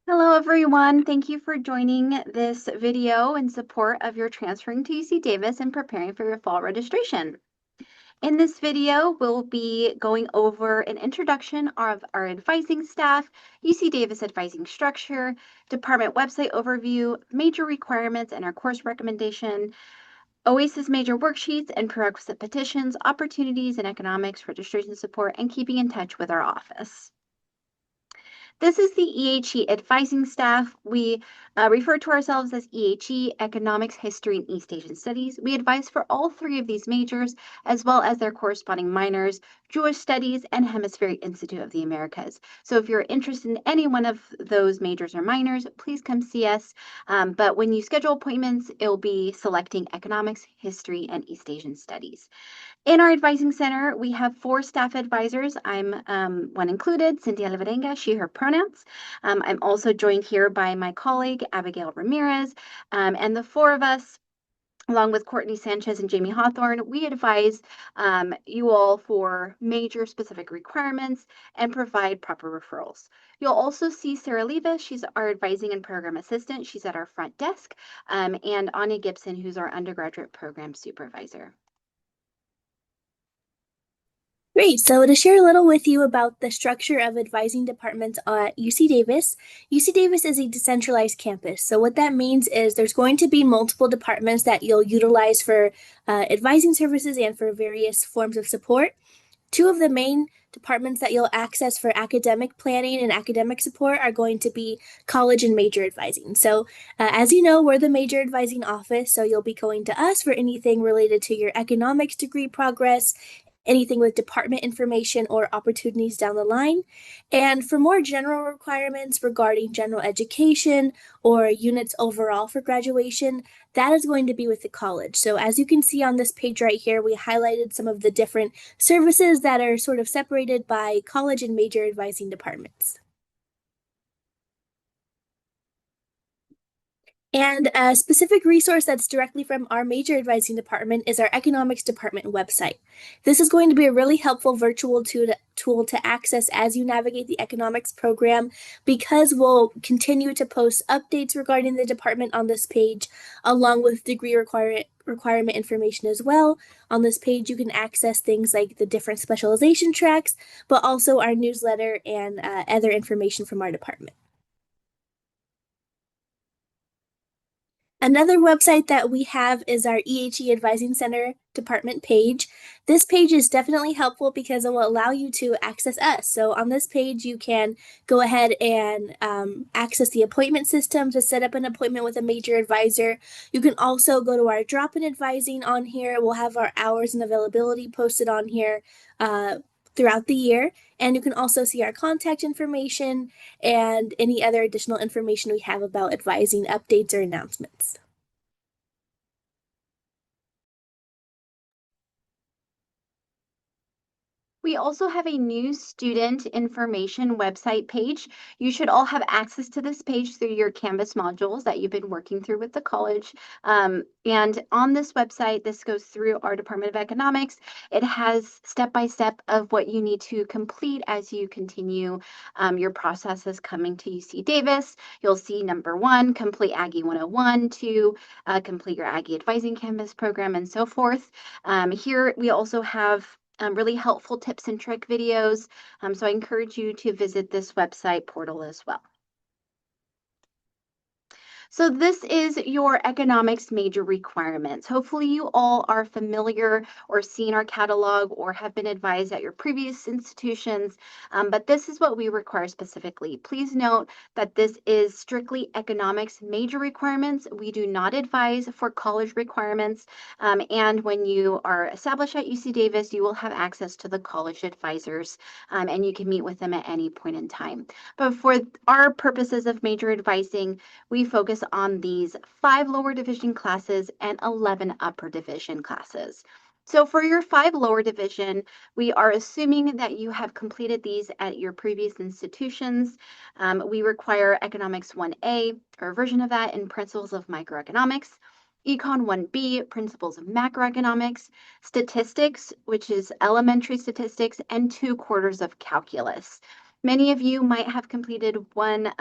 Hello, everyone. Thank you for joining this video in support of your transferring to UC Davis and preparing for your fall registration. In this video, we'll be going over an introduction of our advising staff, UC Davis advising structure, department website overview, major requirements and our course recommendation, OASIS major worksheets and prerequisite petitions, opportunities in economics, registration support, and keeping in touch with our office. This is the EHE advising staff. We refer to ourselves as EHE, Economics, History, and East Asian Studies. We advise for all three of these majors, as well as their corresponding minors, Jewish Studies, and Hemispheric Institute of the Americas. So if you're interested in any one of those majors or minors, please come see us. But when you schedule appointments, it'll be selecting Economics, History, and East Asian Studies. In our advising center, we have 4 staff advisors. I'm one included, Cynthia Alvarenga, she, her pronouns. I'm also joined here by my colleague, Abigail Ramirez, and the 4 of us, along with Courtney Sanchez and Jamie Hawthorne, we advise you all for major specific requirements and provide proper referrals. You'll also see Sarah Leva, she's our advising and program assistant. She's at our front desk, and Anya Gibson, who's our undergraduate program supervisor. Great. So to share a little with you about the structure of advising departments at UC Davis, UC Davis is a decentralized campus. So what that means is there's going to be multiple departments that you'll utilize for advising services and for various forms of support. 2 of the main departments that you'll access for academic planning and academic support are going to be college and major advising. So as you know, we're the major advising office, so you'll be going to us for anything related to your economics degree progress, anything with department information or opportunities down the line. And for more general requirements regarding general education or units overall for graduation, that is going to be with the college. So as you can see on this page right here, we highlighted some of the different services that are sort of separated by college and major advising departments. And a specific resource that's directly from our major advising department is our economics department website. This is going to be a really helpful virtual tool to access as you navigate the economics program, because we'll continue to post updates regarding the department on this page, along with degree requirement information as well. On this page, you can access things like the different specialization tracks, but also our newsletter and other information from our department. Another website that we have is our EHE Advising Center department page. This page is definitely helpful because it will allow you to access us. So on this page, you can go ahead and access the appointment system to set up an appointment with a major advisor. You can also go to our drop-in advising on here. We'll have our hours and availability posted on here throughout the year. And you can also see our contact information and any other additional information we have about advising updates or announcements. We also have a new student information website page. You should all have access to this page through your Canvas modules that you've been working through with the college. And on this website, this goes through our Department of Economics. It has step-by-step of what you need to complete as you continue your processes coming to UC Davis. You'll see number 1, complete Aggie 101, 2, complete your Aggie Advising Canvas program, and so forth. Here we also have really helpful tips and trick videos. So I encourage you to visit this website portal as well. So this is your economics major requirements. Hopefully you all are familiar or seen our catalog or have been advised at your previous institutions, but this is what we require specifically. Please note that this is strictly economics major requirements. We do not advise for college requirements, and when you are established at UC Davis, you will have access to the college advisors, and you can meet with them at any point in time. But for our purposes of major advising, we focus on these 5 lower division classes and 11 upper division classes. So for your 5 lower division, we are assuming that you have completed these at your previous institutions. We require Economics 1A, or a version of that, in Principles of Microeconomics, Econ 1B, Principles of Macroeconomics, Statistics, which is elementary statistics, and 2 quarters of calculus. Many of you might have completed one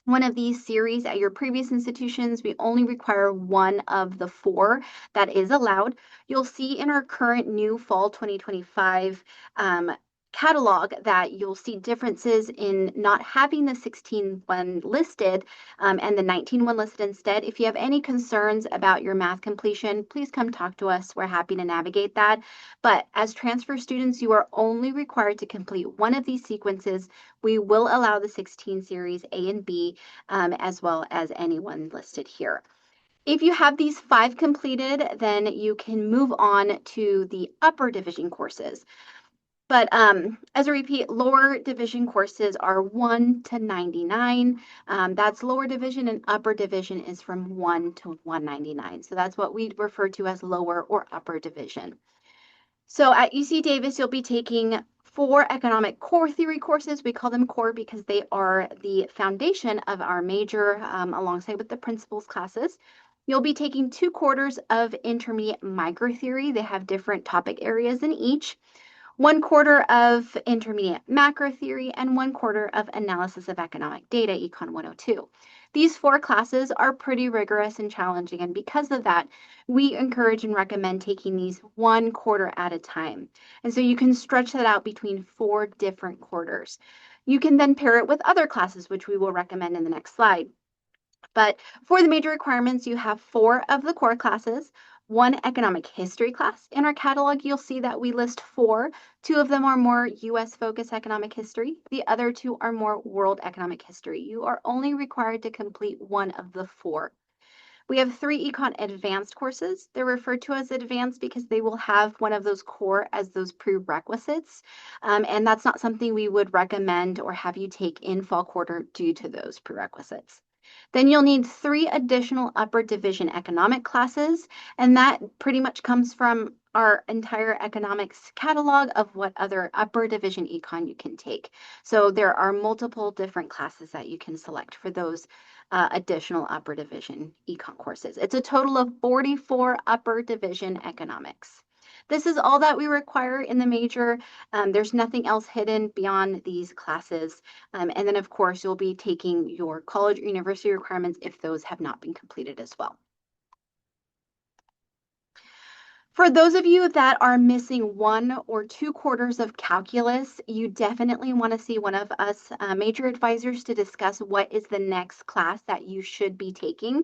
one of these series at your previous institutions, we only require one of the four that is allowed. You'll see in our current new fall 2025 catalog that you'll see differences in not having the 16 one listed and the 19 one listed instead. If you have any concerns about your math completion, please come talk to us. We're happy to navigate that. But as transfer students, you are only required to complete one of these sequences. We will allow the 16 series A and B as well as anyone listed here. If you have these 5 completed, then you can move on to the upper division courses. But as a repeat, lower division courses are 1 to 99. That's lower division, and upper division is from 1 to 199. So that's what we refer to as lower or upper division. So at UC Davis, you'll be taking 4 economic core theory courses. We call them core because they are the foundation of our major alongside with the principles classes. You'll be taking 2 quarters of intermediate micro theory. They have different topic areas in each. 1 quarter of intermediate macro theory, and 1 quarter of analysis of economic data, Econ 102. These 4 classes are pretty rigorous and challenging, and because of that, we encourage and recommend taking these 1 quarter at a time. And so you can stretch that out between 4 different quarters. You can then pair it with other classes, which we will recommend in the next slide. But for the major requirements, you have 4 of the core classes, 1 economic history class. In our catalog, you'll see that we list 4. 2 of them are more US focused economic history. The other 2 are more world economic history. You are only required to complete 1 of the 4. We have 3 econ advanced courses. They're referred to as advanced because they will have one of those core as those prerequisites. And that's not something we would recommend or have you take in fall quarter due to those prerequisites. Then you'll need 3 additional upper division economic classes, and that pretty much comes from our entire economics catalog of what other upper division econ you can take. So there are multiple different classes that you can select for those additional upper division econ courses. It's a total of 44 upper division economics. This is all that we require in the major. There's nothing else hidden beyond these classes. And then, of course, you'll be taking your college or university requirements if those have not been completed as well. For those of you that are missing 1 or 2 quarters of calculus, you definitely want to see one of us major advisors to discuss what is the next class that you should be taking.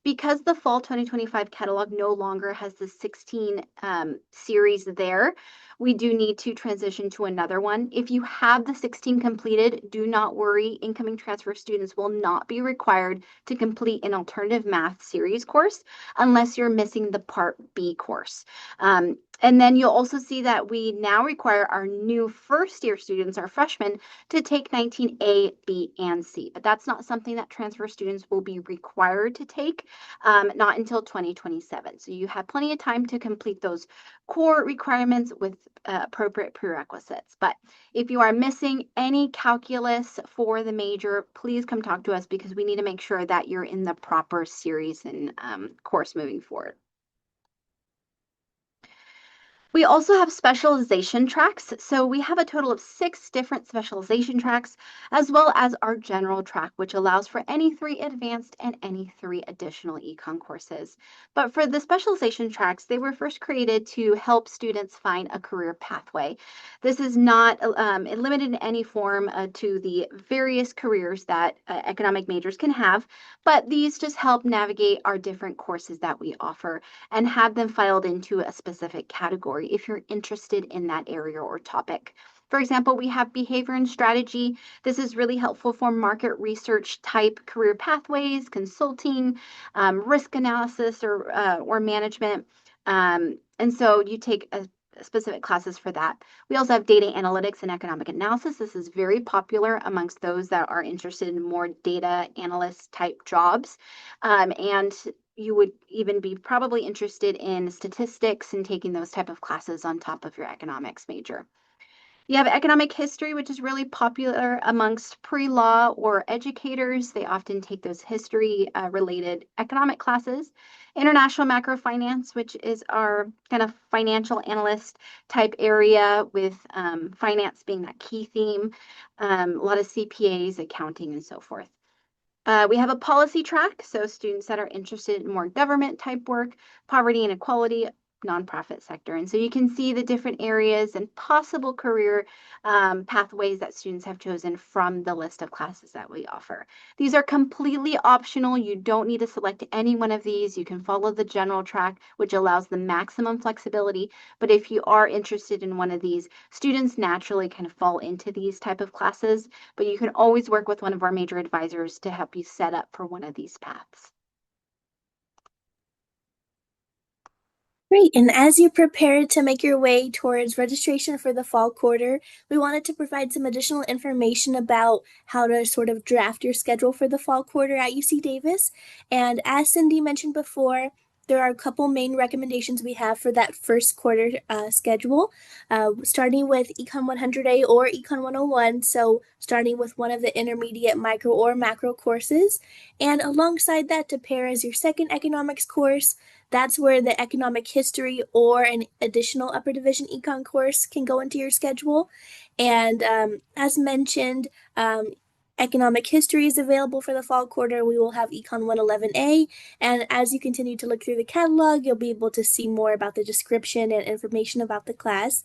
Because the fall 2025 catalog no longer has the 16 series there, we do need to transition to another one. If you have the 16 completed, do not worry. Incoming transfer students will not be required to complete an alternative math series course unless you're missing the Part B course. And then you'll also see that we now require our new first year students, our freshmen, to take 19A, B, and C. But that's not something that transfer students will be required to take, not until 2027. So you have plenty of time to complete those core requirements with appropriate prerequisites. But if you are missing any calculus for the major, please come talk to us because we need to make sure that you're in the proper series and course moving forward. We also have specialization tracks. So we have a total of 6 different specialization tracks, as well as our general track, which allows for any 3 advanced and any 3 additional econ courses. But for the specialization tracks, they were first created to help students find a career pathway. This is not limited in any form to the various careers that economic majors can have, but these just help navigate our different courses that we offer and have them filed into a specific category if you're interested in that area or topic. For example, we have behavior and strategy. This is really helpful for market research type career pathways, consulting, risk analysis or management. And so you take specific classes for that. We also have data analytics and economic analysis. This is very popular amongst those that are interested in more data analyst type jobs. And you would even be probably interested in statistics and taking those type of classes on top of your economics major. You have economic history, which is really popular amongst pre-law or educators. They often take those history related economic classes. International macro finance, which is our kind of financial analyst type area with finance being that key theme. A lot of CPAs, accounting, and so forth. We have a policy track, so students that are interested in more government type work, poverty and equality, nonprofit sector. And so you can see the different areas and possible career pathways that students have chosen from the list of classes that we offer. These are completely optional. You don't need to select any one of these. You can follow the general track, which allows the maximum flexibility. But if you are interested in one of these, students naturally kind of fall into these type of classes, but you can always work with one of our major advisors to help you set up for one of these paths. Great. And as you prepare to make your way towards registration for the fall quarter, we wanted to provide some additional information about how to sort of draft your schedule for the fall quarter at UC Davis. And as Cindy mentioned before, there are a couple main recommendations we have for that first quarter schedule, starting with Econ 100A or Econ 101. So, starting with one of the intermediate micro or macro courses. And alongside that, to pair as your second economics course, that's where the economic history or an additional upper division econ course can go into your schedule. And as mentioned, economic history is available for the fall quarter. We will have Econ 111A. And as you continue to look through the catalog, you'll be able to see more about the description and information about the class.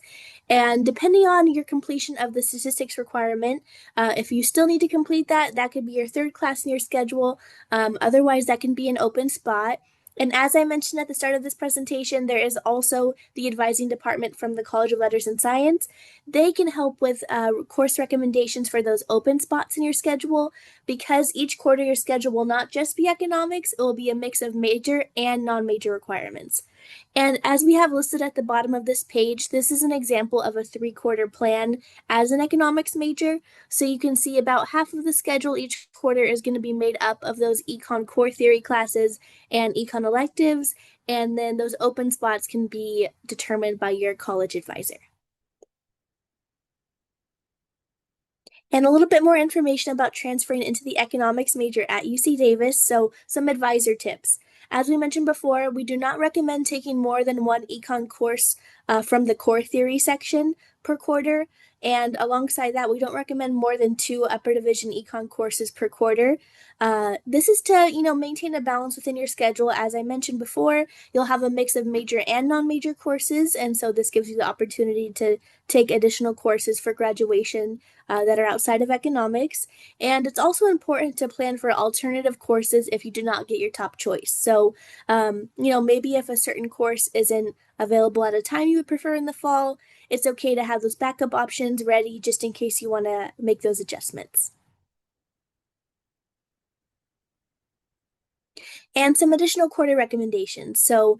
And depending on your completion of the statistics requirement, if you still need to complete that, that could be your third class in your schedule. Otherwise, that can be an open spot. And as I mentioned at the start of this presentation, there is also the advising department from the College of Letters and Science. They can help with course recommendations for those open spots in your schedule, because each quarter your schedule will not just be economics, it will be a mix of major and non-major requirements. And as we have listed at the bottom of this page, this is an example of a 3-quarter plan as an economics major. So you can see about half of the schedule each quarter is going to be made up of those econ core theory classes and econ electives. And then those open spots can be determined by your college advisor. And a little bit more information about transferring into the economics major at UC Davis. So, some advisor tips. As we mentioned before, we do not recommend taking more than one econ course from the core theory section per quarter. And alongside that, we don't recommend more than 2 upper division econ courses per quarter. This is to, maintain a balance within your schedule. As I mentioned before, you'll have a mix of major and non-major courses, and so this gives you the opportunity to take additional courses for graduation that are outside of economics. And it's also important to plan for alternative courses if you do not get your top choice. So, maybe if a certain course isn't available at a time you would prefer in the fall, it's okay to have those backup options ready just in case you want to make those adjustments. And some additional quarter recommendations. So,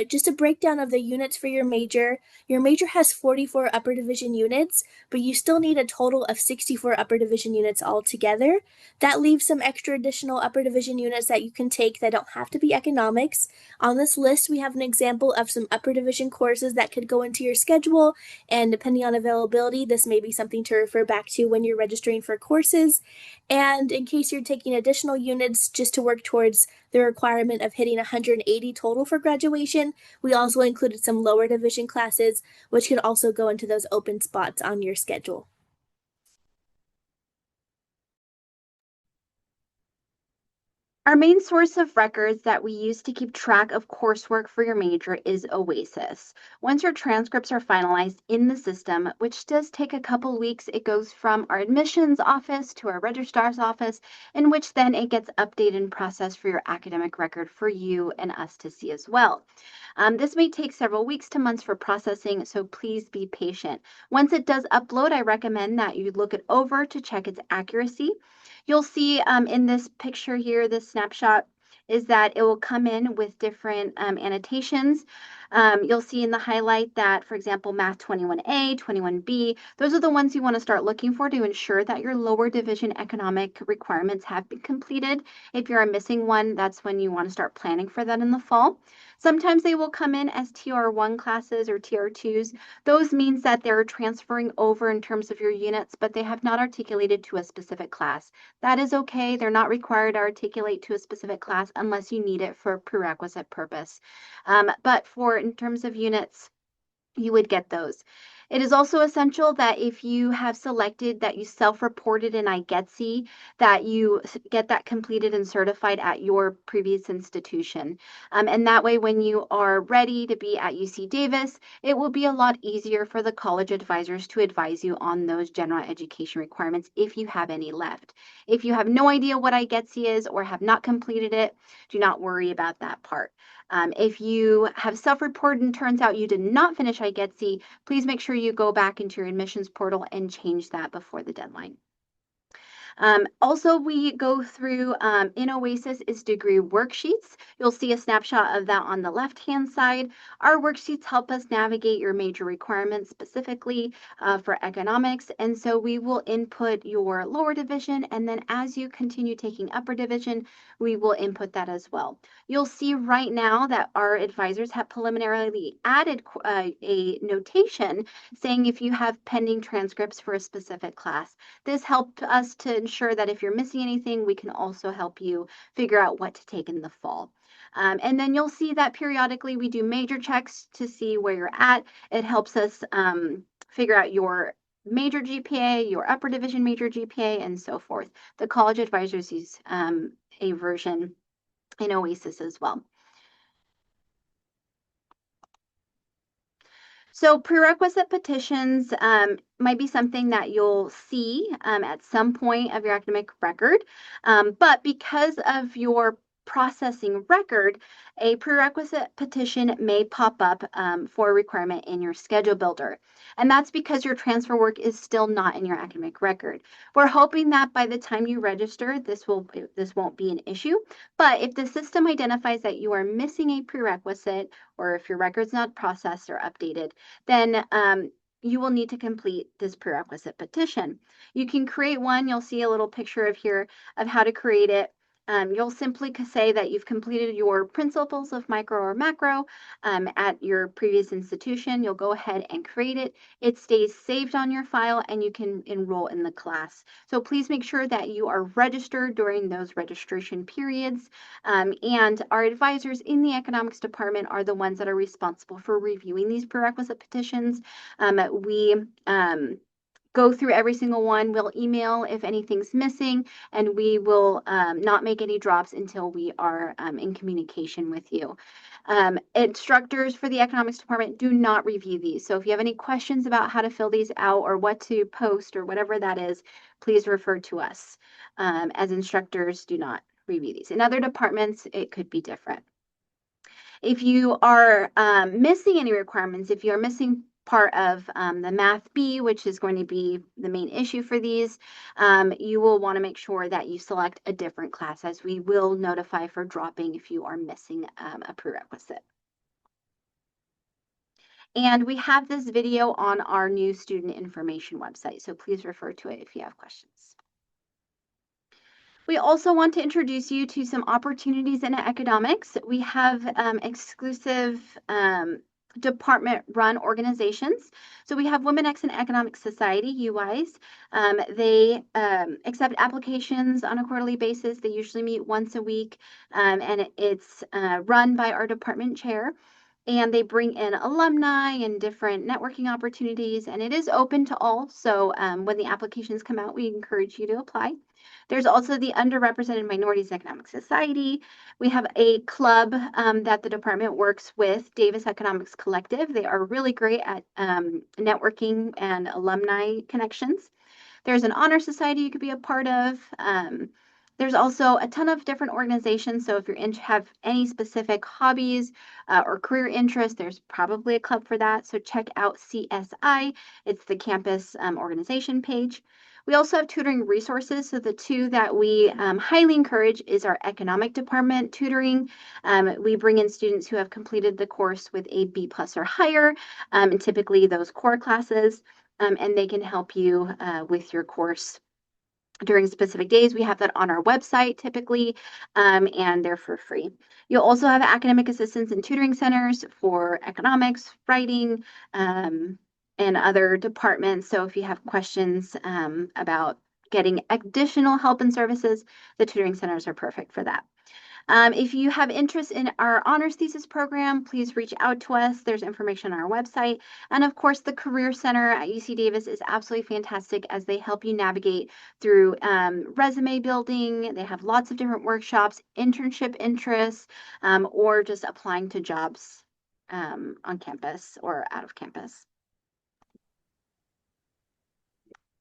just a breakdown of the units for your major. Your major has 44 upper division units, but you still need a total of 64 upper division units altogether. That leaves some extra additional upper division units that you can take that don't have to be economics. On this list, we have an example of some upper division courses that could go into your schedule, and depending on availability, this may be something to refer back to when you're registering for courses. And in case you're taking additional units just to work towards the requirement of hitting 180 total for graduation, we also included some lower division classes, which could also go into those open spots on your schedule. Our main source of records that we use to keep track of coursework for your major is OASIS. Once your transcripts are finalized in the system, which does take a couple weeks, it goes from our admissions office to our registrar's office, in which then it gets updated and processed for your academic record for you and us to see as well. This may take several weeks to months for processing, so please be patient. Once it does upload, I recommend that you look it over to check its accuracy. You'll see in this picture here, this snapshot, is that it will come in with different annotations. You'll see in the highlight that, for example, Math 21A, 21B, those are the ones you want to start looking for to ensure that your lower division economic requirements have been completed. If you're missing one, that's when you want to start planning for that in the fall. Sometimes they will come in as TR1 classes or TR2s. Those means that they're transferring over in terms of your units, but they have not articulated to a specific class. That is okay. They're not required to articulate to a specific class unless you need it for a prerequisite purpose. But for in terms of units, you would get those. It is also essential that if you have selected that you self-reported in iGetsy, that you get that completed and certified at your previous institution. And that way, when you are ready to be at UC Davis, it will be a lot easier for the college advisors to advise you on those general education requirements if you have any left. If you have no idea what iGetsy is or have not completed it, do not worry about that part. If you have self-reported and turns out you did not finish iGetsy, please make sure you go back into your admissions portal and change that before the deadline. Also, we go through in Oasis is degree worksheets. You'll see a snapshot of that on the left-hand side. Our worksheets help us navigate your major requirements specifically for economics. And so we will input your lower division. And then as you continue taking upper division, we will input that as well. You'll see right now that our advisors have preliminarily added a notation saying if you have pending transcripts for a specific class. This helped us to ensure that if you're missing anything, we can also help you figure out what to take in the fall. And then you'll see that periodically we do major checks to see where you're at. It helps us figure out your major GPA, your upper division major GPA, and so forth. The college advisors use a version in Oasis as well. So prerequisite petitions might be something that you'll see at some point of your academic record, but because of your processing record, a prerequisite petition may pop up for a requirement in your schedule builder. And that's because your transfer work is still not in your academic record. We're hoping that by the time you register, this won't be an issue. But if the system identifies that you are missing a prerequisite, or if your record's not processed or updated, then you will need to complete this prerequisite petition. You can create one. You'll see a little picture of here of how to create it. You'll simply say that you've completed your principles of micro or macro at your previous institution. You'll go ahead and create it. It stays saved on your file and you can enroll in the class. So please make sure that you are registered during those registration periods. And our advisors in the economics department are the ones that are responsible for reviewing these prerequisite petitions. We go through every single one. We'll email if anything's missing, and we will not make any drops until we are in communication with you. Instructors for the economics department do not review these. So if you have any questions about how to fill these out or what to post or whatever that is, please refer to us, as instructors do not review these. In other departments, it could be different. If you are missing any requirements, if you're missing part of the Math B, which is going to be the main issue for these, you will want to make sure that you select a different class, as we will notify for dropping if you are missing a prerequisite. And we have this video on our new student information website, so please refer to it if you have questions. We also want to introduce you to some opportunities in economics. We have exclusive department-run organizations. So we have Women X and Economic Society, UIs. They accept applications on a quarterly basis. They usually meet once a week, and it's run by our department chair. And they bring in alumni and different networking opportunities, and it is open to all. So when the applications come out, we encourage you to apply. There's also the Underrepresented Minorities Economic Society. We have a club that the department works with, Davis Economics Collective. They are really great at networking and alumni connections. There's an honor society you could be a part of. There's also a ton of different organizations. So if you have any specific hobbies or career interests, there's probably a club for that. So check out CSI. It's the campus organization page. We also have tutoring resources. So the two that we highly encourage is our economic department tutoring. We bring in students who have completed the course with a B+ or higher, and typically those core classes, and they can help you with your course during specific days. We have that on our website typically, and they're for free. You'll also have academic assistance and tutoring centers for economics, writing, and other departments. So if you have questions about getting additional help and services, the tutoring centers are perfect for that. If you have interest in our honors thesis program, please reach out to us. There's information on our website. And of course, the Career Center at UC Davis is absolutely fantastic as they help you navigate through resume building. They have lots of different workshops, internship interests, or just applying to jobs on campus or out of campus.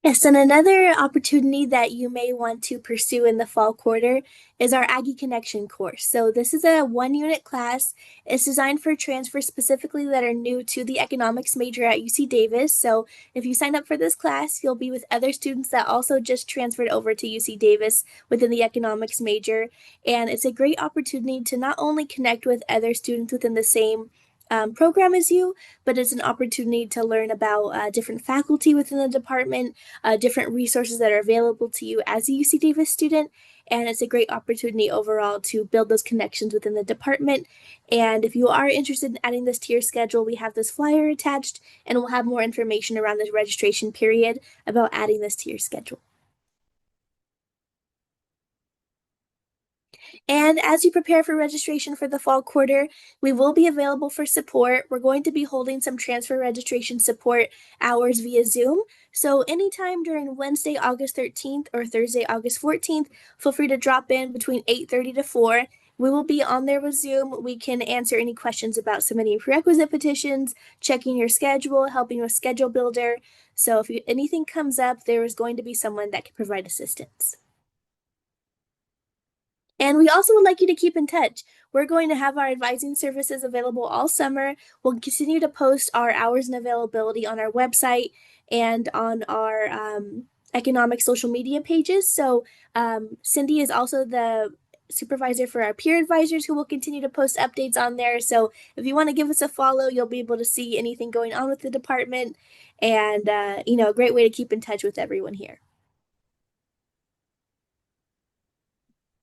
Yes, and another opportunity that you may want to pursue in the fall quarter is our Aggie Connection course. So, this is a 1 unit class. It's designed for transfers specifically that are new to the economics major at UC Davis. So, if you sign up for this class, you'll be with other students that also just transferred over to UC Davis within the economics major. And it's a great opportunity to not only connect with other students within the same program as you, but it's an opportunity to learn about different faculty within the department, different resources that are available to you as a UC Davis student. And it's a great opportunity overall to build those connections within the department. And if you are interested in adding this to your schedule, we have this flyer attached, and we'll have more information around this registration period about adding this to your schedule. And as you prepare for registration for the fall quarter, we will be available for support. We're going to be holding some transfer registration support hours via Zoom. So anytime during Wednesday, August 13th or Thursday, August 14th, feel free to drop in between 8:30 to 4. We will be on there with Zoom. We can answer any questions about submitting prerequisite petitions, checking your schedule, helping with schedule builder. So if anything comes up, there is going to be someone that can provide assistance. And we also would like you to keep in touch. We're going to have our advising services available all summer. We'll continue to post our hours and availability on our website and on our economic social media pages. So Cindy is also the supervisor for our peer advisors who will continue to post updates on there. So if you want to give us a follow, you'll be able to see anything going on with the department, and a great way to keep in touch with everyone here.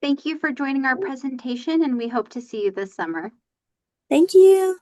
Thank you for joining our presentation, and we hope to see you this summer. Thank you.